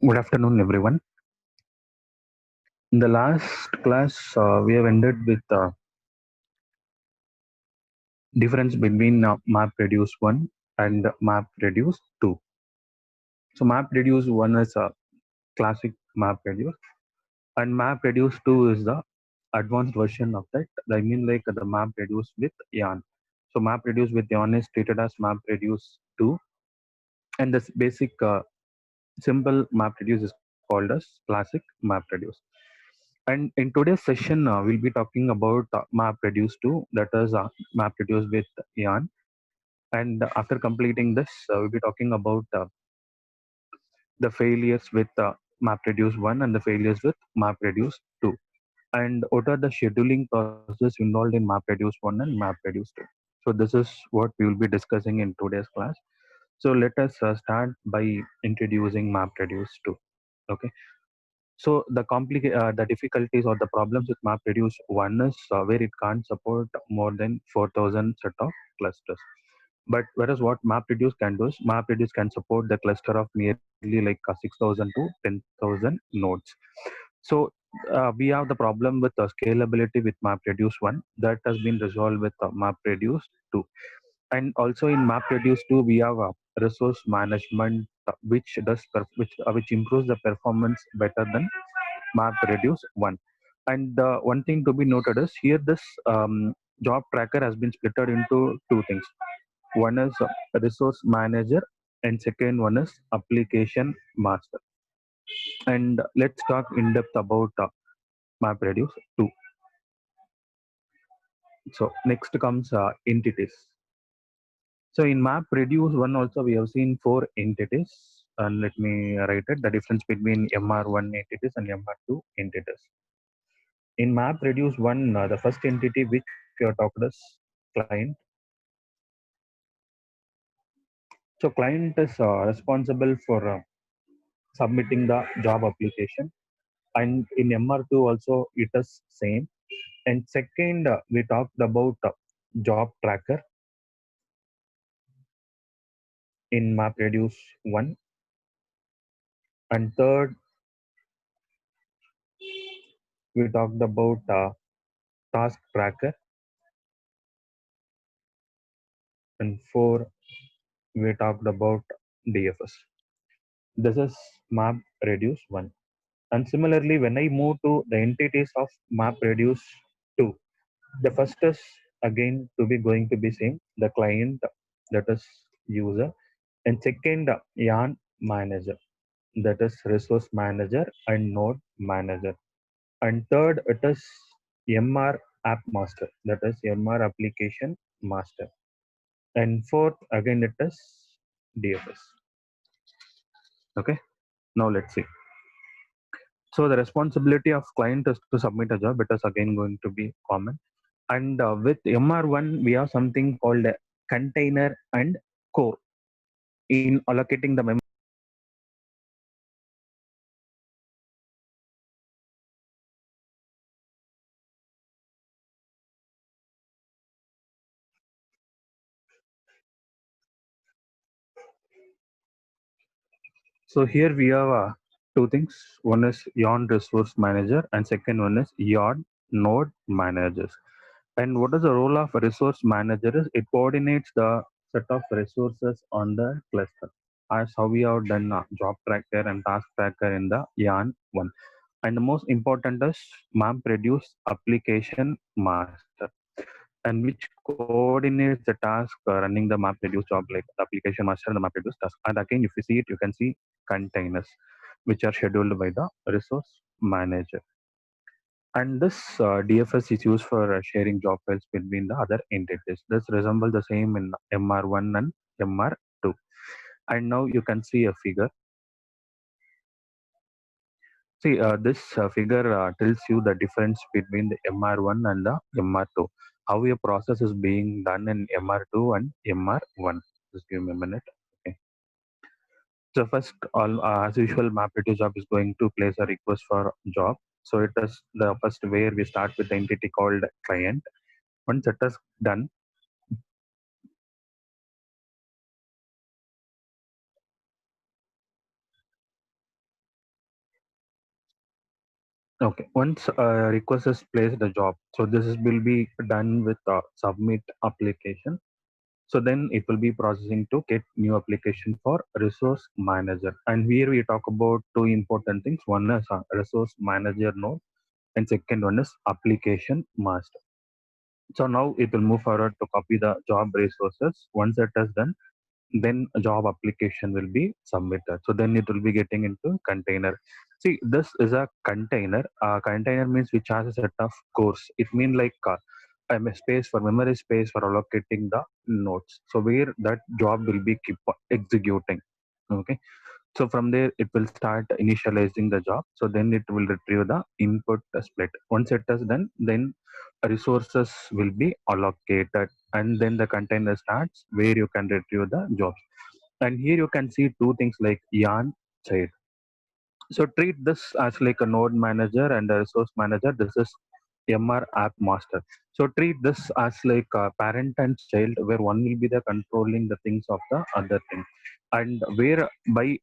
Good afternoon, everyone. In the last class, we have ended with difference between MapReduce 1 and MapReduce 2. So MapReduce 1 is a classic MapReduce, and MapReduce 2 is the advanced version of that. I mean, like the MapReduce with Yarn. So MapReduce with Yarn is treated as MapReduce 2, and this basic simple MapReduce is called as classic MapReduce. And in today's session, we'll be talking about MapReduce 2, that is MapReduce with Yarn. And after completing this, we'll be talking about the failures with MapReduce 1 and the failures with MapReduce 2. And what are the scheduling process involved in MapReduce 1 and MapReduce 2. So this is what we will be discussing in today's class. So let us start by introducing MapReduce 2. Okay. So the difficulties or the problems with MapReduce one is where it can't support more than 4,000 set of clusters. But whereas what MapReduce can do is MapReduce can support the cluster of nearly like 6,000 to 10,000 nodes. So we have the problem with scalability with MapReduce one that has been resolved with MapReduce two. And also in MapReduce 2, we have resource management, which improves the performance better than MapReduce 1. And one thing to be noted is here this job tracker has been split into two things. One is resource manager, and second one is application master. And let's talk in depth about MapReduce 2. So next comes entities. So in MapReduce 1 also we have seen four entities. And let me write it, the difference between MR1 entities and MR2 entities. In MapReduce 1, the first entity which we are talked as client. So client is responsible for submitting the job application. And in MR2 also it is same. And second, we talked about job tracker in MapReduce 1. And third, we talked about task tracker. And four, we talked about DFS. This is MapReduce 1. And similarly, when I move to the entities of MapReduce 2, the first is again to be going to be same, the client, that is user, and second yarn manager, that is resource manager and node manager, and third it is MR app master, that is MR application master, and fourth again it is DFS. Okay, now let's see. So the responsibility of client is to submit a job. It is again going to be common. And with MR1, we have something called a container and core. In allocating the memory, so here we have two things. One is Yarn Resource Manager, and second one is Yarn Node Managers. And what is the role of a resource manager? Is it coordinates the set of resources on the cluster, as how we have done job tracker and task tracker in the Yarn one. And the most important is MapReduce application master, and which coordinates the task running the MapReduce job, like the application master and the MapReduce task. And again, if you see it, you can see containers, which are scheduled by the resource manager. And this DFS is used for sharing job files between the other entities. This resembles the same in MR1 and MR2. And now you can see a figure. See, this figure tells you the difference between the MR1 and the MR2. How a process is being done in MR2 and MR1. Just give me a minute. Okay. So first, as usual, MapReduce job is going to place a request for job. So it is the first where we start with the entity called client. Once it is done, Okay, once a request is placed the job, so this will be done with submit application. So then it will be processing to get new application for resource manager. And here we talk about two important things. One is resource manager node, and second one is application master. So now it will move forward to copy the job resources. Once it is done, then a job application will be submitted. So then it will be getting into container. See, this is a container. Container means which has a set of cores. It means like a space for memory space for allocating the nodes. So where that job will be keep executing. Okay. So from there, it will start initializing the job. So then it will retrieve the input split. Once it is done, then resources will be allocated, and then the container starts where you can retrieve the jobs. And here you can see two things like yarn child. So treat this as like a node manager and a resource manager. This is MR app master. So treat this as like a parent and child, where one will be the controlling the things of the other thing, and where by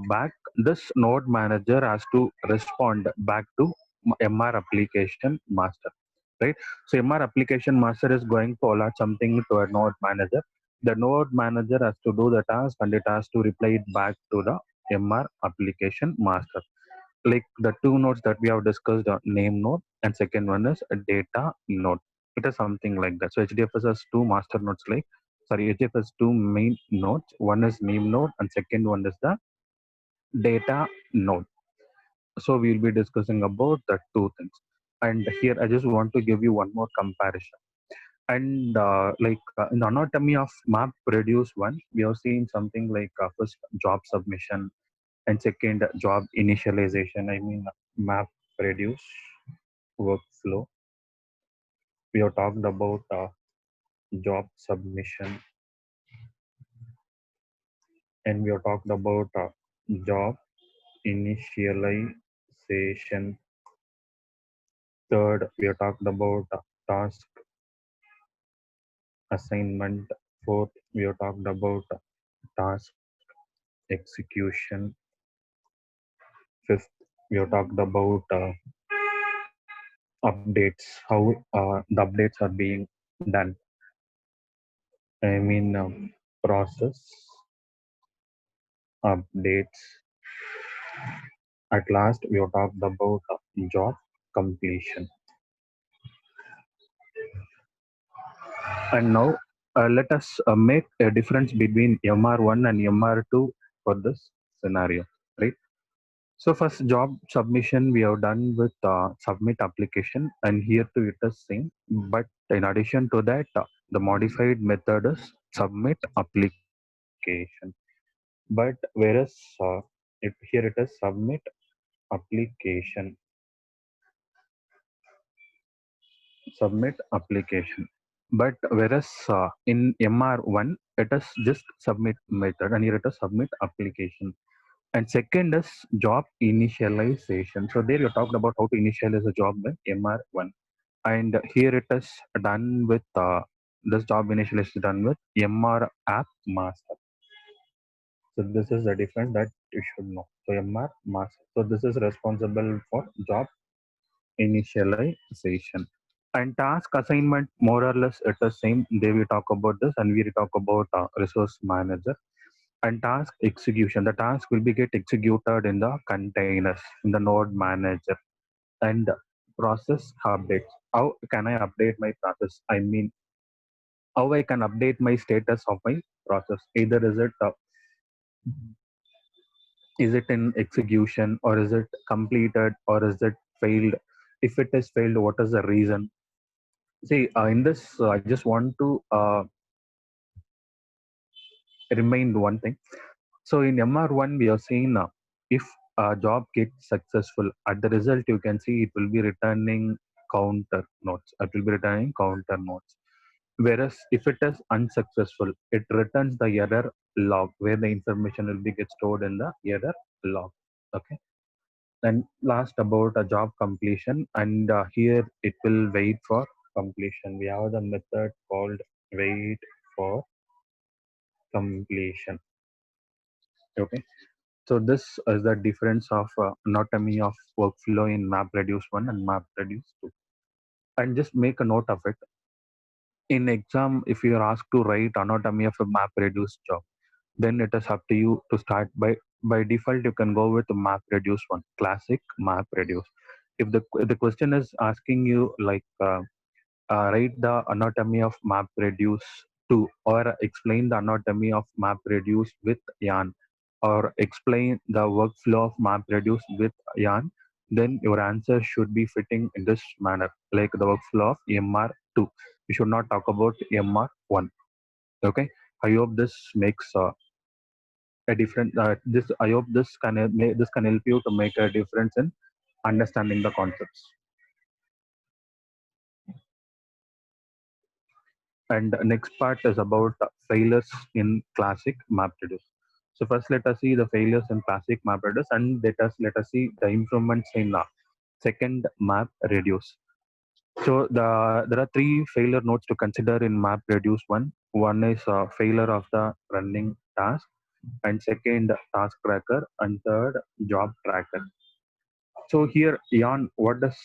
back this node manager has to respond back to MR application master, right? So MR application master is going to alert something to a node manager. The node manager has to do the task and it has to reply it back to the MR application master. Like the two nodes that we have discussed, name node and second one is a data node. It is something like that. So HDFS has two master nodes, like sorry, HDFS has two main nodes. One is name node and second one is the data node. So we'll be discussing about the two things. And here I just want to give you one more comparison. And in the anatomy of map reduce one, we have seen something like first job submission and second job initialization. I mean map reduce workflow. We have talked about job submission, and we have talked about job initialization. Third, we have talked about task assignment. Fourth, we have talked about task execution. Fifth, we have talked about updates, how the updates are being done. I mean, process updates. At last, we have talked about job completion. And now, let us make a difference between MR1 and MR2 for this scenario, right? So first job submission we have done with submit application, and here too it is same. But in addition to that, the modified method is submit application. But whereas here it is submit application, submit application. But whereas in MR1 it is just submit method, and here it is submit application. And second is job initialization. So there you talked about how to initialize a job with MR1. And here it is done with this job initialization is done with MR app master. So this is the difference that you should know. So MR master. So this is responsible for job initialization. And task assignment, more or less it is same. They will talk about this, and we will talk about resource manager. And task execution, the task will be get executed in the containers in the node manager. And process updates, how can I update my process? I mean, how I can update my status of my process, either is it in execution, or is it completed, or is it failed? If it is failed, what is the reason? See, in this I just want to remind one thing. So in MR1, we have seen if a job gets successful, at the result you can see it will be returning counter nodes. It will be returning counter nodes. Whereas if it is unsuccessful, it returns the error log, where the information will be get stored in the error log. Okay. And last about a job completion, and here it will wait for completion. We have the method called wait for completion. Okay. So this is the difference of anatomy of workflow in MapReduce 1 and MapReduce 2. And just make a note of it. In exam, if you are asked to write anatomy of a MapReduce job, then it is up to you to start. By default you can go with MapReduce 1, classic MapReduce. If the question is asking you like write the anatomy of MapReduce 2, or explain the anatomy of MapReduce with yarn, or explain the workflow of MapReduce with yarn, then your answer should be fitting in this manner, like the workflow of MR2. We should not talk about MR1. Okay, I hope this makes a different. This I hope this can help you to make a difference in understanding the concepts. And next part is about failures in classic MapReduce. So first, let us see the failures in classic MapReduce, and let us see the improvements in second MapReduce. So there are three failure nodes to consider in MapReduce one. One is failure of the running task, and second task tracker, and third job tracker. So here yarn, what does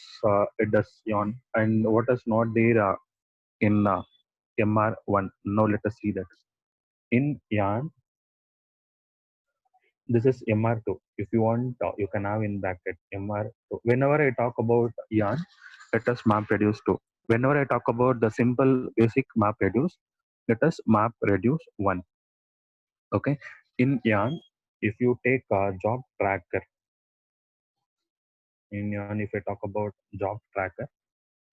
it does yarn, and what is not there in MR1. Now let us see that. In yarn, this is MR2. If you want, you can have in bracket MR2. Whenever I talk about yarn, let us map reduce 2. Whenever I talk about the simple basic map reduce, let us map reduce 1. Okay. In yarn, if you take job tracker, in yarn, if I talk about job tracker,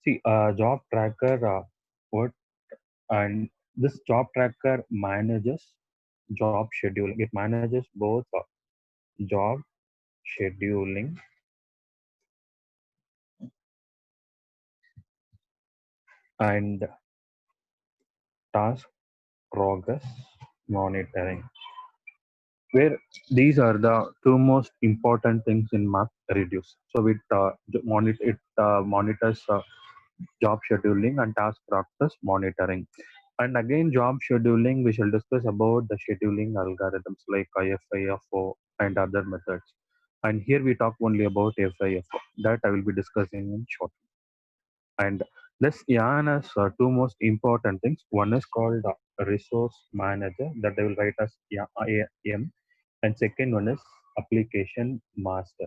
see job tracker, what and this job tracker manages job scheduling. It manages both job scheduling and task progress monitoring, where these are the two most important things in map reduce. So it monitors job scheduling and task progress monitoring. And again, job scheduling, we shall discuss about the scheduling algorithms like IFIFO and other methods. And here we talk only about FIFO. That I will be discussing in short. And let's yarn as two most important things. One is called resource manager, that I will write as IAM, and second one is application master.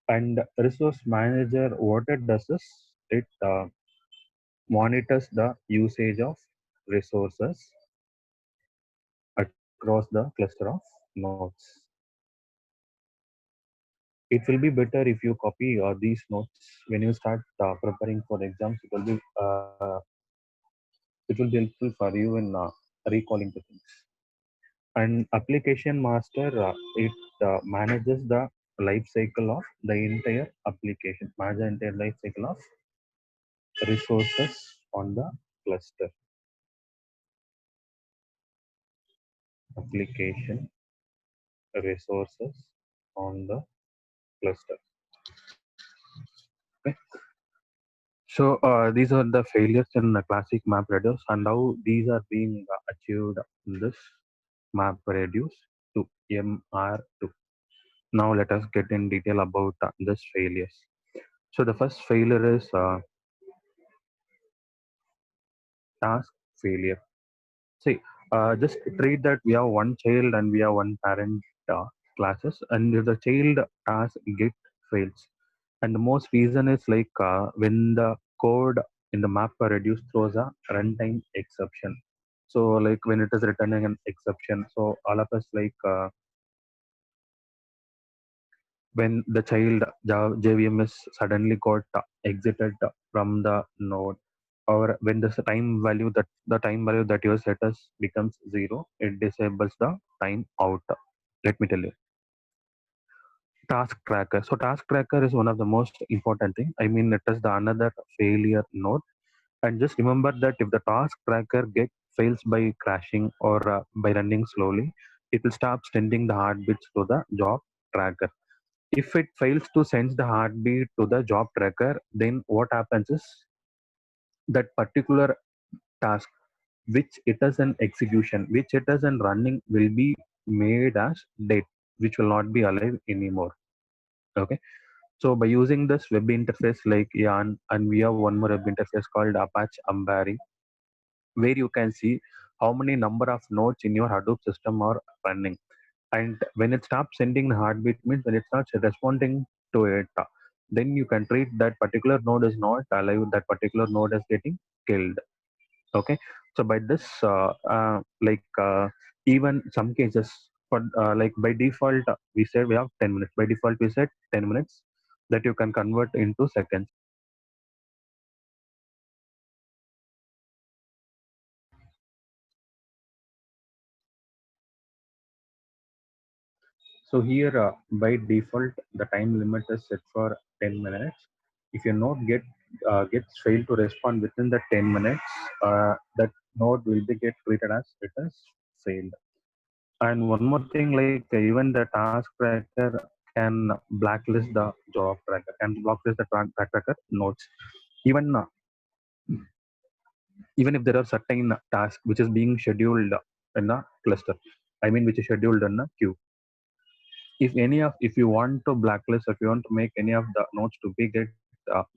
And resource manager, what it does is it monitors the usage of resources across the cluster of nodes. It will be better if you copy these notes when you start preparing for exams. It will be helpful for you in recalling the things. And application master, it manages the life cycle of the entire application, manage the entire life cycle of resources on the cluster. Application resources on the cluster. Okay. So these are the failures in the classic map reduce, and how these are being achieved in this map reduce to MR2. Now let us get in detail about this failures. So the first failure is task failure. See, just treat that we have one child and we have one parent classes, and if the child task get fails, and the most reason is like when the code in the map reduce throws a runtime exception. So like when it is returning an exception, so all of us like when the child JVM is suddenly got exited from the node, or when the time value that your status becomes 0, it disables the time out. Let me tell you, task tracker. So task tracker is one of the most important thing. I mean, it is the another failure node. And just remember that if the task tracker get fails by crashing or by running slowly, it will start sending the heartbeats to the job tracker. If it fails to send the heartbeat to the job tracker, then what happens is that particular task which it is an execution, which it is an running, will be made as dead. which will not be alive anymore. Okay. So by using this web interface like Yarn, and we have one more web interface called Apache Ambari, where you can see how many number of nodes in your Hadoop system are running. And when it stops sending the heartbeat means when it starts responding to it, then you can treat that particular node is not alive, that particular node is getting killed. Okay. So by this, even some cases, for like by default, we said we have 10 minutes. By default, we said 10 minutes that you can convert into seconds. So here, by default, the time limit is set for 10 minutes. If your node gets failed to respond within the 10 minutes, that node will be get treated as it is failed. And one more thing, like even the task tracker can blacklist the job tracker, can blacklist the tracker nodes. Even even if there are certain tasks which is being scheduled in a cluster, I mean which is scheduled in a queue. If you want to blacklist, if you want to make any of the nodes to be get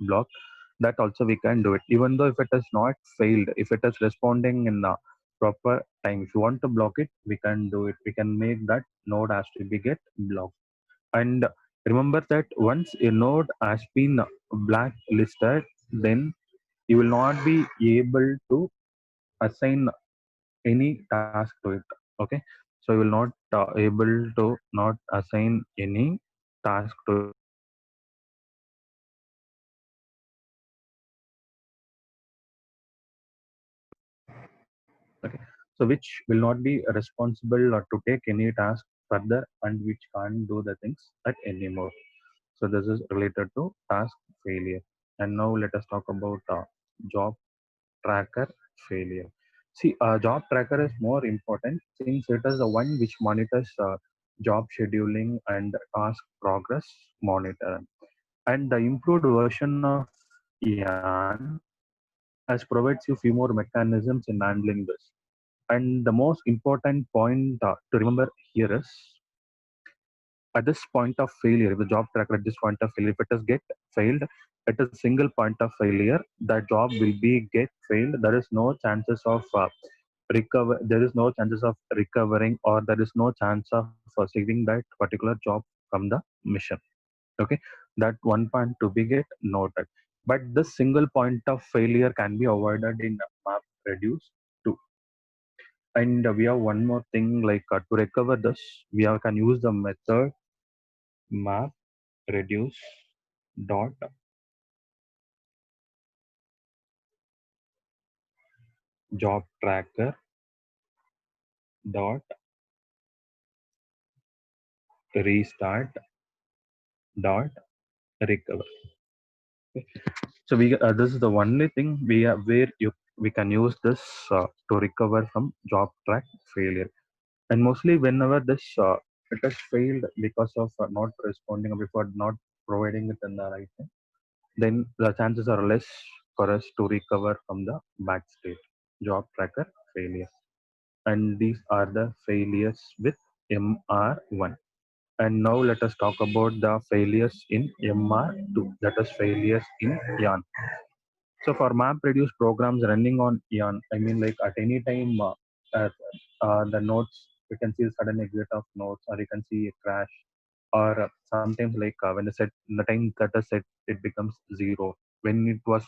blocked, that also we can do it. Even though if it is not failed, if it is responding in a proper time, if you want to block it, we can do it. We can make that node has to be get blocked. And remember that once a node has been blacklisted, then you will not be able to assign any task to it. Okay. So you will not able to not assign any task to it. Okay. So which will not be responsible or to take any task further, and which can't do the things at anymore. So this is related to task failure. And now let us talk about job tracker failure. See, job tracker is more important since it is the one which monitors job scheduling and task progress monitoring. And the improved version of Yarn has provides you few more mechanisms in handling this. And the most important point to remember here is at this point of failure, the job tracker at this point of failure, if it is get failed, at a single point of failure, the job will be get failed. There is no chances of recover. There is no chances of recovering, or there is no chance of saving that particular job from the mission. Okay, that one point to be get noted. But this single point of failure can be avoided in map reduce too. And we have one more thing like to recover this, can use the method map reduce dot job tracker dot restart dot recover. Okay. So this is the only thing we have where we can use this to recover from job track failure. And mostly whenever this it has failed because of not responding or before not providing it in the right time, then the chances are less for us to recover from the bad state job tracker failure. And these are the failures with MR1. And now let us talk about the failures in MR2, that is failures in Yarn. So for MapReduce programs running on Yarn, I mean like at any time, uh, the nodes, you can see the sudden exit of nodes, or you can see a crash, or sometimes like when the time that is set, it becomes zero. When it was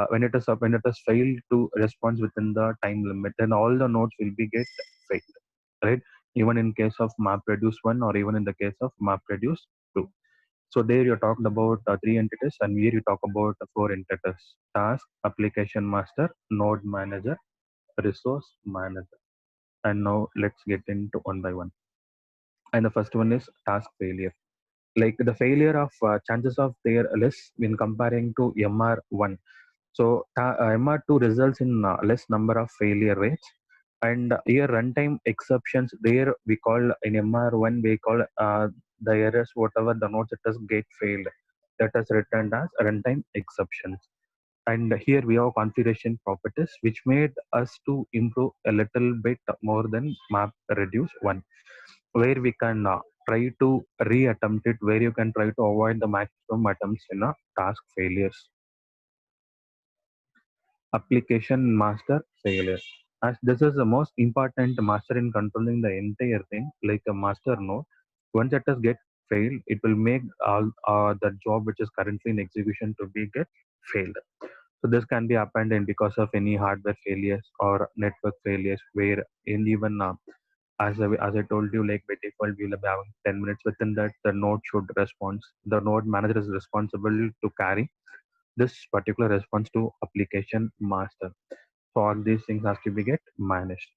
when it has failed to respond within the time limit, then all the nodes will be get failed, right? Even in case of MapReduce 1 or even in the case of MapReduce 2. So there you talked about three entities, and here you talk about four entities: task, application master, node manager, resource manager. And now let's get into one by one. And the first one is task failure. Like the failure of chances of their less when comparing to MR1. So MR2 results in less number of failure rates. And here runtime exceptions, there we call in MR1, we call the errors, whatever the nodes it has get failed, that is returned as runtime exceptions. And here we have configuration properties, which made us to improve a little bit more than map reduce one. where we can try to reattempt it, where you can try to avoid the maximum attempts in a task failures. Application master failure. As this is the most important master in controlling the entire thing, like a master node. Once it has get failed, it will make all the job which is currently in execution to be get failed. So this can be happened in because of any hardware failures or network failures, where in even as I told you, like by default we'll be having 10 minutes. Within that, the node should respond. The node manager is responsible to carry this particular response to application master. So all these things has to be get managed,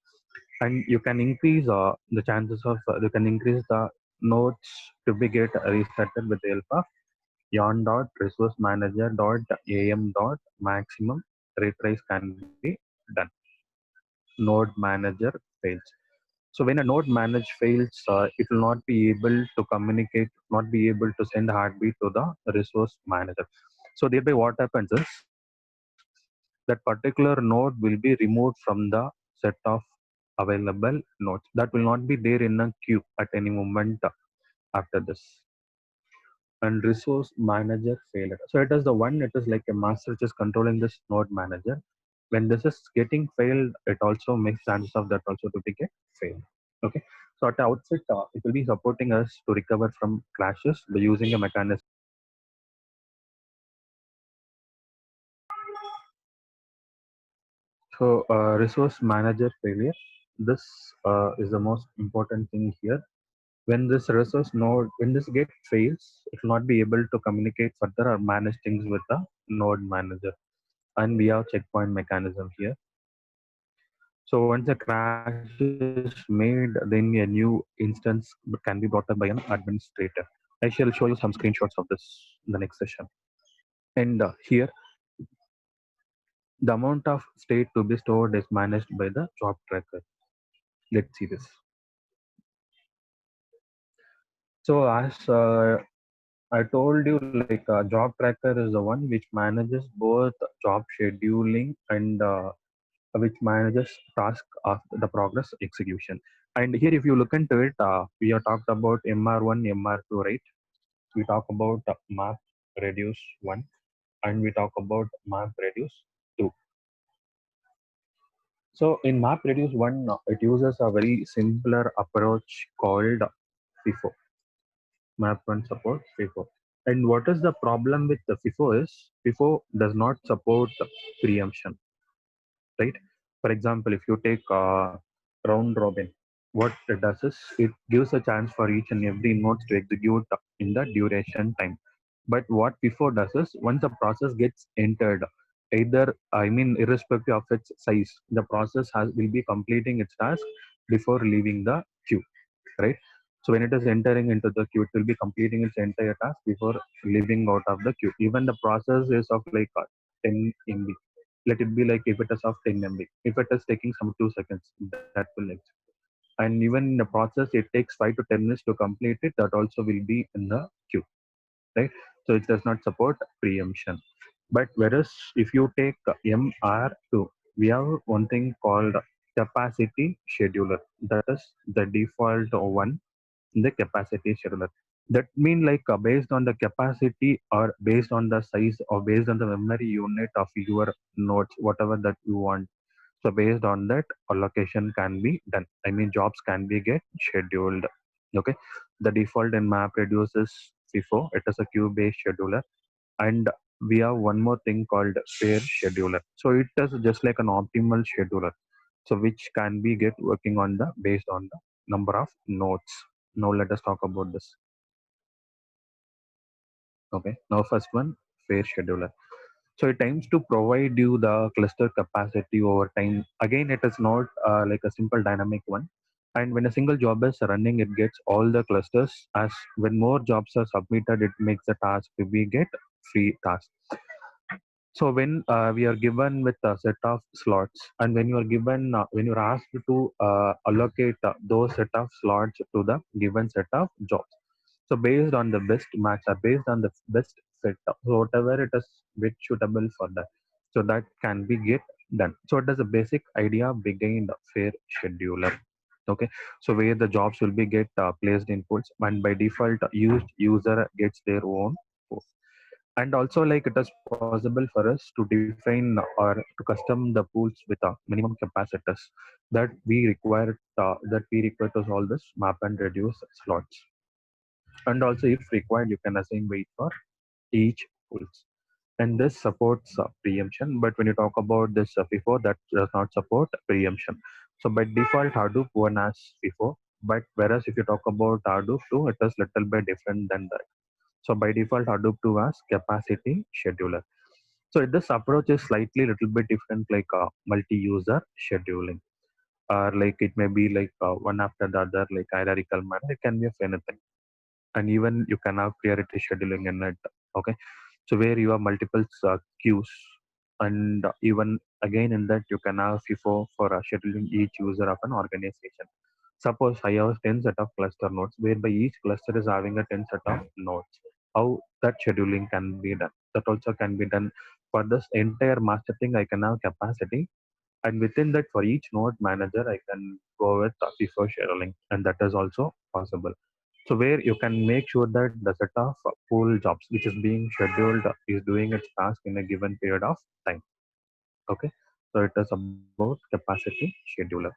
and you can increase the chances of you can increase the nodes to be get restarted with the help of yon dot resource manager dot am dot maximum retrace can be done. Node manager fails. So when a node manage fails, it will not be able to communicate, not be able to send heartbeat to the resource manager. So thereby what happens is that particular node will be removed from the set of available nodes. That will not be there in a queue at any moment after this. And resource manager failure. So it is the one, it is like a master which is controlling this node manager. When this is getting failed, it also makes chances of that also to be get failed. Okay. So at the outset, it will be supporting us to recover from clashes by using a mechanism. So resource manager failure. This is the most important thing here. When this resource node, when this get fails, it will not be able to communicate further or manage things with the node manager. And we have checkpoint mechanism here. So once a crash is made, then a new instance can be brought up by an administrator. I shall show you some screenshots of this in the next session. And here, the amount of state to be stored is managed by the job tracker. Let's see this. So as I told you, like job tracker is the one which manages both job scheduling and which manages task of the progress execution. And here, if you look into it, we have talked about MR1, MR2, right? We talk about map reduce 1, and we talk about map reduce 2. So in map reduce 1, it uses a very simpler approach called FIFO. Map 1 support FIFO. And what is the problem with the FIFO is FIFO does not support preemption, right? For example, if you take round robin, what it does is it gives a chance for each and every nodes to execute in the duration time. But what before does is once the process gets entered, either I mean irrespective of its size, the process has will be completing its task before leaving the queue, right? So when it is entering into the queue, it will be completing its entire task before leaving out of the queue. Even the process is of like 10 MB. Let it be like if it is of 10 MB. If it is taking some 2 seconds, that will execute. And even in the process, it takes 5 to 10 minutes to complete it. That also will be in the queue, right? So it does not support preemption. But whereas if you take MR2, we have one thing called capacity scheduler. That is the default one in the capacity scheduler. That mean like based on the capacity or based on the size or based on the memory unit of your nodes, whatever that you want. So based on that, allocation can be done. I mean, jobs can be get scheduled. Okay. The default in map reduces FIFO. It is a queue-based scheduler, and we have one more thing called pair scheduler. So it is just like an optimal scheduler. So which can be get working on the based on the number of nodes. Now let us talk about this. Okay. Now first one, pair scheduler. So it aims to provide you the cluster capacity over time. Again, it is not like a simple dynamic one. And when a single job is running, it gets all the clusters. As when more jobs are submitted, it makes the task to be get free task. So when we are given with a set of slots, and when you are given, when you are asked to allocate those set of slots to the given set of jobs. So based on the best match, or based on the best fit, so whatever it is which suitable for that, so that can be get done. So it is a basic idea behind fair scheduler. Okay, so where the jobs will be get placed in pools, and by default used user gets their own pool. And also like it is possible for us to define or to custom the pools with minimum capacitors that we require to solve this map and reduce slots. And also if required you can assign weight for each pools, and this supports preemption. But when you talk about this FIFO, that does not support preemption. So by default Hadoop 1 has FIFO, but whereas if you talk about Hadoop 2 it is little bit different than that. So by default Hadoop 2 has capacity scheduler. So this approach is slightly little bit different, like multi-user scheduling, or like it may be like one after the other, like hierarchical manner. It can be of anything, and even you can have priority scheduling in it. Okay, so where you have multiple queues, and even again in that you can have FIFO for scheduling each user of an organization. Suppose I have 10 set of cluster nodes, whereby each cluster is having a 10 set of nodes. How that scheduling can be done? That also can be done for this entire master thing. I can have capacity, and within that, for each node manager, I can go with FIFO scheduling, and that is also possible. So where you can make sure that the set of pool jobs which is being scheduled is doing its task in a given period of time. Okay, so it is about capacity scheduler.